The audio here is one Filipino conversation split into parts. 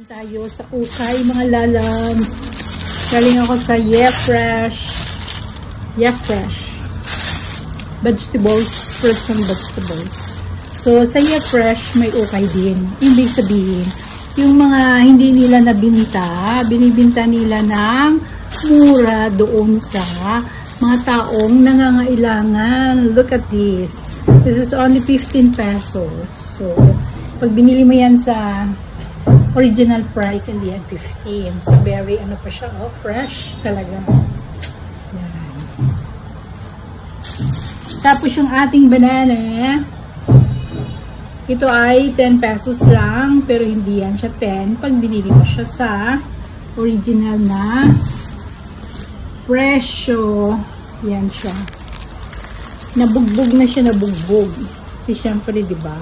Tayo sa ukay mga lalam. Galing ako sa Yefresh vegetables, fruits and vegetables. So sa Yefresh may ukay din. Ibig sabihin yung mga hindi nila nabinta, binibinta nila ng mura doon sa mga taong nangangailangan. Look at this. This is only 15 pesos. So pag binili mo yan sa original price, hindi yan 15. So, very, ano pa siya, oh, fresh talaga. Yan. Tapos, yung ating banana, ito ay 10 pesos lang, pero hindi yan siya 10 pag binili mo siya sa original na presyo. Yan siya. Nabugbog na siya, nabugbog. Kasi, syempre, diba?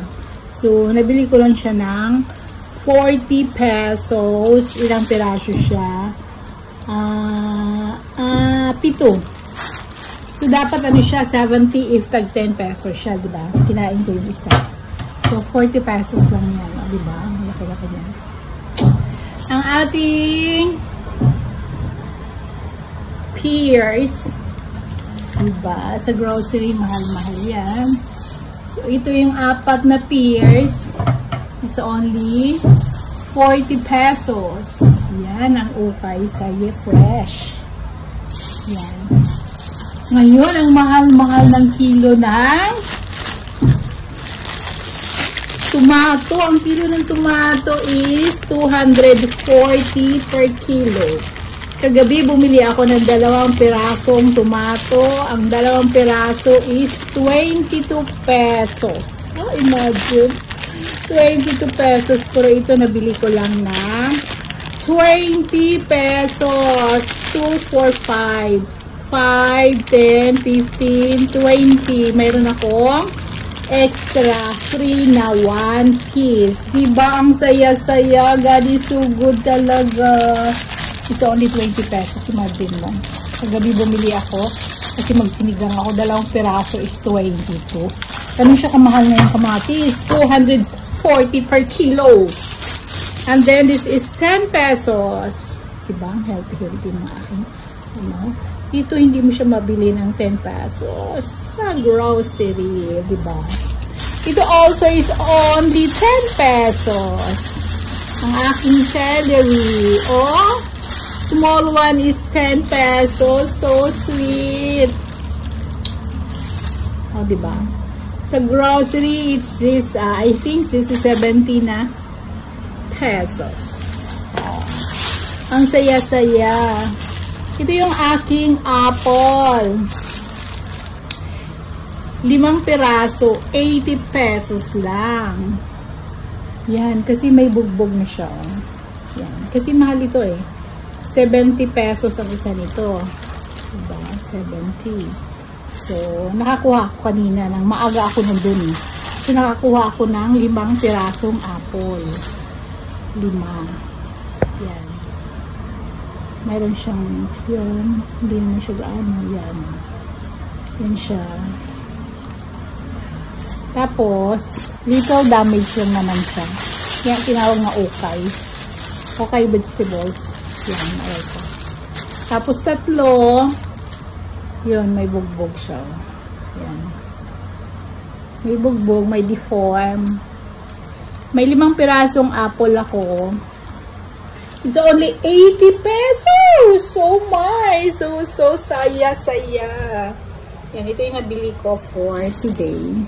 So, nabili ko lang siya ng 40 pesos. Ilang piraso siya? 7. So, dapat ano siya? 70 if tag 10 pesos siya, diba? Kinain ko yung isa. So, 40 pesos lang yan, diba? Laki-laki yan. Ang ating pears, diba? Sa grocery, mahal-mahal yan. So, ito yung 4 na pears. Is only 40 pesos. Yan ang ukay sa Yefresh. Yan. Ngayon, ang mahal-mahal ng kilo ng tomato. Ang kilo ng tomato is 240 per kilo. Kagabi, bumili ako ng 2 pirasong tomato. Ang 2 piraso is 22 pesos. Oh, imagine. 22 pesos, pero ito nabili ko lang na 20 pesos. 2 for 5. 5, 10, 15, 20. Mayroon akong extra free na 1 piece. Diba ang saya-saya? God is so good talaga. It's only 20 pesos. Imagine mo. Kagabi bumili ako kasi magsinigang ako. 2 piraso is 22. Ganun siya kamahal na yung kamatis. 240 per kilo. And then, this is 10 pesos. Diba? Healthy mga aking. Ano? Dito, hindi mo siya mabili ng 10 pesos sa grocery. Diba? Ito also is only 10 pesos. Ang aking celery. Oh, small one is 10 pesos. So sweet. Oh, diba? Sa grocery, it's this, I think this is 70 na pesos. Oh. Ang saya-saya. Ito yung aking apple. 5 piraso, 80 pesos lang. Yan, kasi may bugbog na siya. Yan, kasi mahal ito eh. 70 pesos ang isa nito. Diba? 70. So, nakakuha ako kanina ng maaga ako nandun eh. So, nakakuha ako ng 5 pirasong apple. 5. Yan. Mayroon siyang, yun, hindi naman siya gaano. Yan. Yan siya. Tapos, little damage lang naman siya. Yan, tinawag na ukay. Ukay vegetables. Yan, alay ko. Tapos, 3. Yun, may bugbog siya. Yan. May bugbog, may deform. May 5 pirasong apple ako. It's only 80 pesos! So my! So saya-saya. Yan, ito yung nabili ko for today.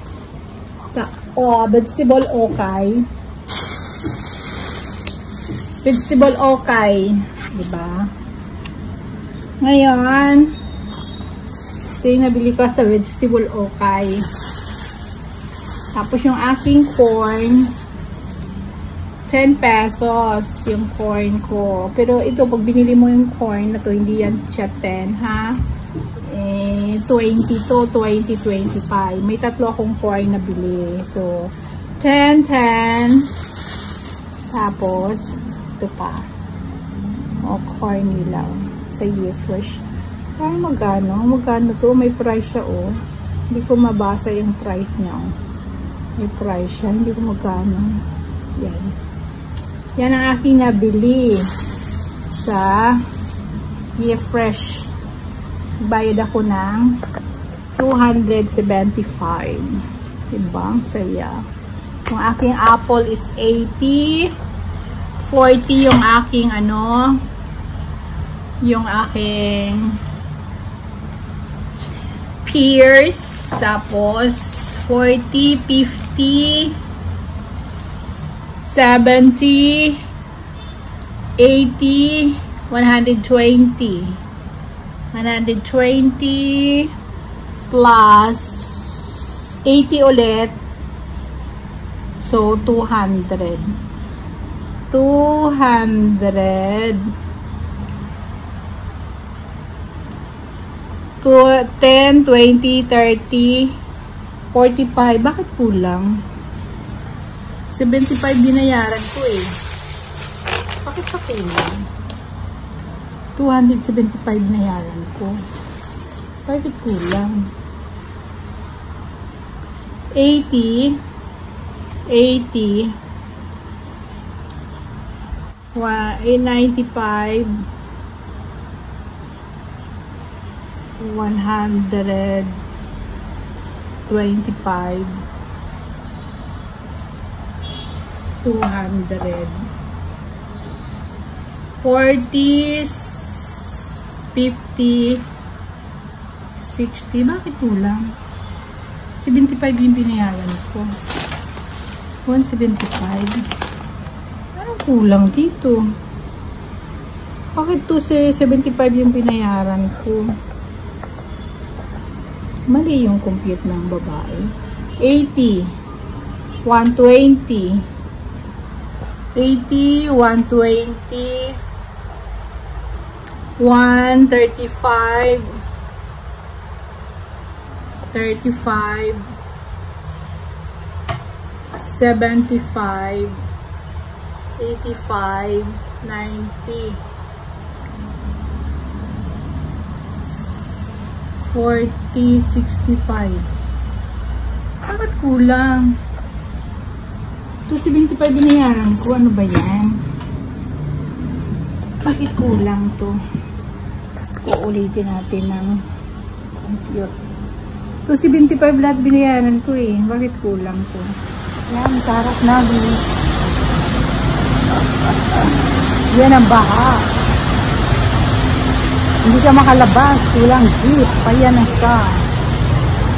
Vegetable okay. Vegetable okay. Diba? Ngayon, ito yung nabili ko sa vegetable okay. Tapos yung aking corn, 10 pesos yung corn ko. Pero ito, pag binili mo yung corn na to, hindi yan siya 10, ha? 20 to 20, 25. May 3 akong corn na bili. So, 10, 10. Tapos, ito pa. O, corn nila. Sa Yefresh. Ay, magkano? Magkano to? May price siya, oh. Hindi ko mabasa yung price niya, oh. May price siya. Hindi ko magkano. Yan. Yan ang aking nabili sa Fresh. Bayad ako ng 275. Diba? Ang saya. Yung aking apple is 80. 40 yung aking yung aking pears. Tapos 40, 50, 70, 80, 120. 120 plus 80 ulit. So 200. 200 to 10, 20, 30, 45. Bakit kulang? 75 binayaran ko eh. Bakit pa kulang? 275 binayaran ko. Bakit kulang? 80, 95, 125, 200, 40, 50, 60. Bakit kulang? 75 yung binayaran ko. 175. Anong kulang dito? Bakit to 75 yung binayaran ko? Mali yung compute ng babae. 80, 120, 80, 120, 135, 35, 75, 85, 90, 40, 65. Bakit kulang? 275 binayaran ko. Ano ba yan? Bakit kulang to? Uulitin natin ng compute. 275 lahat binayaran ko eh. Bakit kulang to? Yan, sarap na. Yan ang baha. Hindi ka makalabas. Kulang jeep. Payan na ka.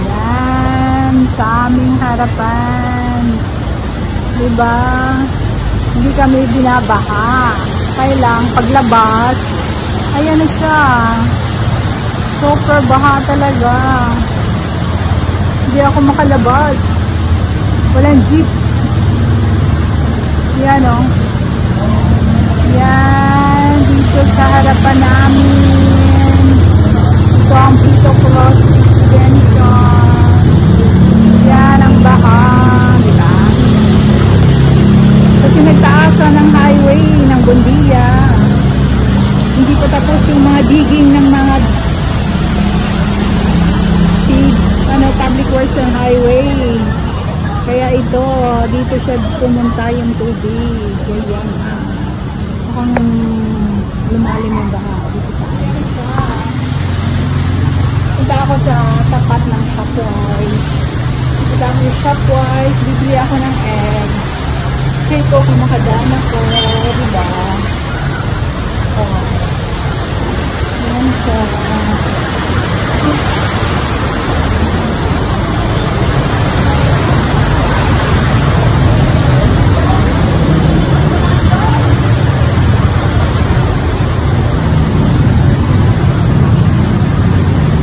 Yan. Sa aming harapan. Diba? Hindi kami binabaha. Kaya lang, paglabas, ayan na siya. Super baha talaga. Hindi ako makalabas. Walang jeep. Yan o. Yan. Dito sa harapan namin. Ito ang Pito Cross Extension. Yan ang baha. Diba? Kasi nagtaasa ng highway ng Buendia. Hindi pa tapos yung mga digging ng mga public works ng highway. Kaya ito, dito siya pumunta yung tubig. Kaya mukhang lumalim yung baha dito sa akin. Punta ako sa tapat ng Shopwise. Punta ako sa Shopwise, bibili ako ng egg. Kasi ko kung makadaan ako, diba? Yan siya.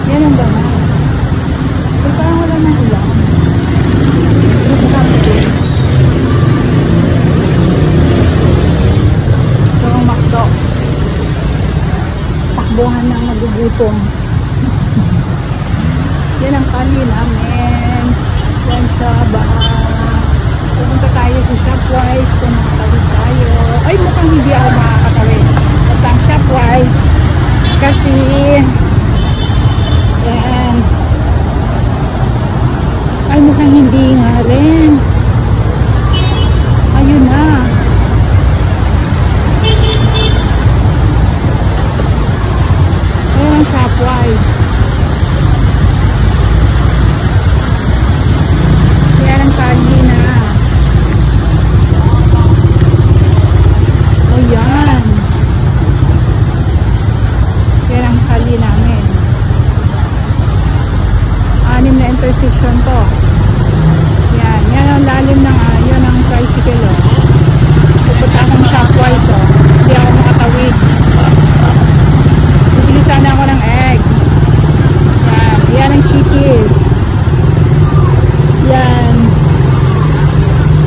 Yan ang ba? Pero parang wala nang ulang. Takbuhan ng nagugutom. Yan ang kali namin. Yan sa baha. Pumunta tayo sa Shopwise. Pumunta tayo. Ay, mukhang hindi ako makakatawin. At ang Shopwise. Kasi yan. Ay, mukhang hindi nga rin. Ayun na. intersection to. Yan. Yan ang lalim ng, yun ang tricycle, oh. Pupunta akong shopwise, oh. Hindi ako makatawid. Bibili sana ako ng egg. Yan. Yan ang chickies. Yan.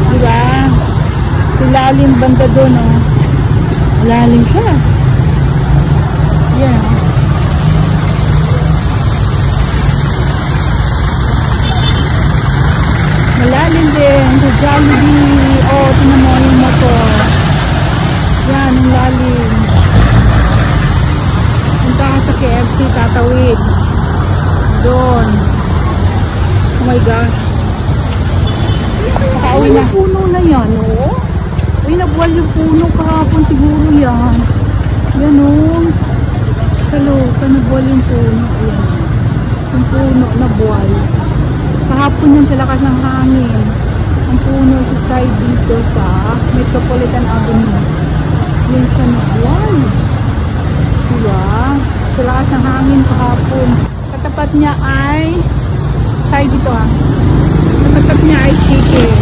Diba? Lalim banda doon, oh. Lalim siya. Yan. Malalim din. Sa Jollibee. Oh, tingnan mo yung motor. Yan, ang lalim. Punta ka sa KFC, tatawid. Doon. Oh my gosh. Nakauwi na. Puno na yan, oh. Uy, nabuwal yung puno kahapon siguro yan. Yan, oh. Kaloka, nabuwal yung puno. Ayan. Yung puno, nabuwal. Kahapon yan sa lakas ng hangin. Ang puno sa side dito sa Metropolitan Avenue. Yan siya nabuwal. Diba? Sa lakas ng hangin kahapon. Katapat niya ay side dito, ah. Katapat niya ay chicken.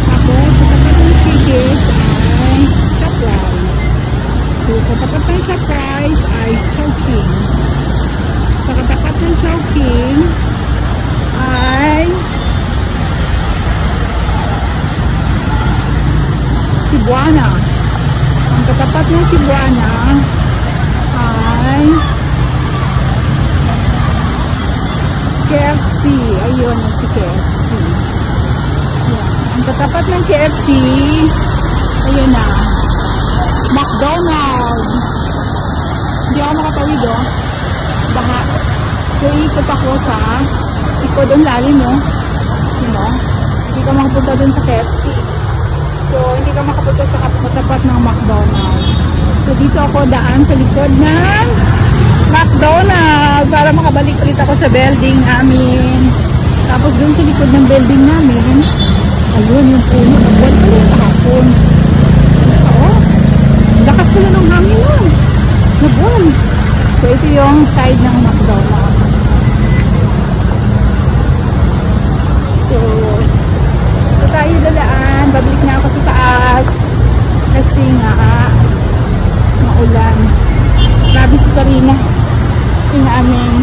Tapos, katapat ng chicken ay surprise. So, katapat ng surprise ay choking. Sa katapat ng choking ay Cebuana. Ang katapat ng Cebuana ay KFC. Ayun, si KFC. Ang katapat ng KFC, ayun na, McDonald's. Hindi ako makatawid, oh. Baha. So, ikot ako sa ikot doon lalim, no? Diba? Hindi ka makapunta doon sa KFC. So, hindi ka makapunta sa katapat ng McDonald's. So, dito ako daan sa likod ng McDonald's para makabalik ulit ako sa building namin. Tapos doon sa likod ng building namin, ayun yung puno. Nagbuwan ko yung kahapon. Oo. Lakas ko na ng hangin nun. Nagbuwan. So, ito yung side ng McDonald's. So, ito tayo dadaan. Babalik na ako sa taas. Kasi nga, maulan. Grabe si Karina. Yung aming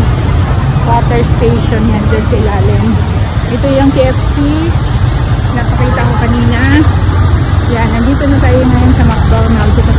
water station yan dyan sa ilalim. Ito yung KFC. Napakita ko kanina. Yan, nandito na tayo ngayon sa McDonald's. Ito